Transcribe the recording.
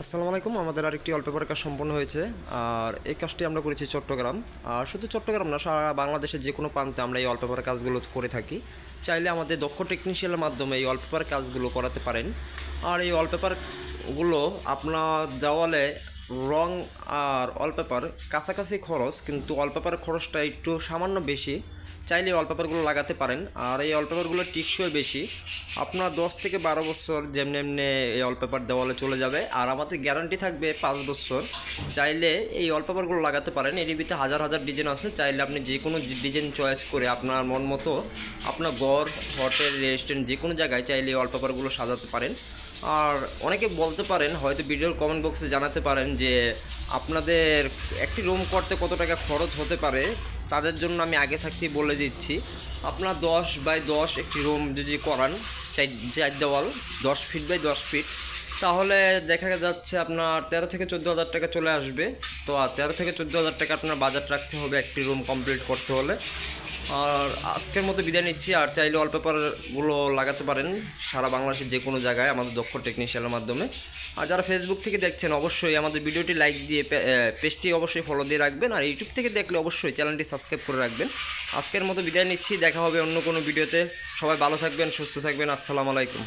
আসসালামু আলাইকুম। আমাদের আরেকটি ওয়ালপেপার কাজ সম্পন্ন হয়েছে। আর এই কাজটি আমরা করেছি চট্টগ্রাম। আর শুধু চট্টগ্রাম না, সারা বাংলাদেশের যে কোনো প্রান্তে আমরা এই ওয়ালপেপার কাজগুলো করে থাকি। চাইলে আমাদের দক্ষ টেকনিশিয়ানের মাধ্যমে এই ওয়ালপেপার কাজগুলো করাতে পারেন। আর এই ওয়ালপেপারগুলো আপনার দেওয়ালে রং আর ওয়ালপেপার কাছাকাছি খরচ, কিন্তু ওয়ালপেপার খরচটা একটু সামান্য বেশি। চাইলে ওয়ালপেপারগুলো লাগাতে পারেন। আর এই ওয়ালপেপারগুলো টিকসই বেশি। আপনার 10 থেকে 12 বছর যেমনি এমনি এই ওয়ালপেপার দেওয়ালে চলে যাবে। আর আমাদের গ্যারান্টি থাকবে 5 বছর। চাইলে এই ওয়ালপেপারগুলো লাগাতে পারেন। এর ভিতরে হাজার হাজার ডিজাইন আছে। চাইলে আপনি যে কোনো ডিজাইন চয়েস করে আপনার মন মতো আপনার ঘর, হোটেল, রেস্টুরেন্ট যে কোনো জায়গায় চাইলে এই ওয়ালপেপারগুলো সাজাতে পারেন। আর অনেকে বলতে পারেন, হয়তো ভিডিওর কমেন্ট বক্সে জানাতে পারেন যে আপনাদের একটি রুম করতে কত টাকা খরচ হতে পারে। তাদের জন্য আমি আগে থাকতেই বলে দিচ্ছি, আপনার 10x10 একটি রুম যদি করান, চার দেওয়াল 10 ফিট বাই 10 ফিট, তাহলে দেখা যাচ্ছে আপনার 13 থেকে 14 হাজার টাকা চলে আসবে। তো 13 থেকে 14 হাজার টাকা আপনার বাজেট রাখতে হবে একটি রুম কমপ্লিট করতে হলে। আর আজকের মতো বিদায় নিচ্ছি। আর চাইলে ওয়ালপেপারগুলো লাগাতে পারেন সারা বাংলাদেশের যে কোনো জায়গায় আমাদের দক্ষ টেকনিশিয়ানের মাধ্যমে। আর যারা ফেসবুক থেকে দেখছেন, অবশ্যই আমাদের ভিডিওটি লাইক দিয়ে পেজটি অবশ্যই ফলো দিয়ে রাখবেন। আর ইউটিউব থেকে দেখলে অবশ্যই চ্যানেলটি সাবস্ক্রাইব করে রাখবেন। আজকের মতো বিদায় নিচ্ছি, দেখা হবে অন্য কোনো ভিডিওতে। সবাই ভালো থাকবেন, সুস্থ থাকবেন। আসসালামু আলাইকুম।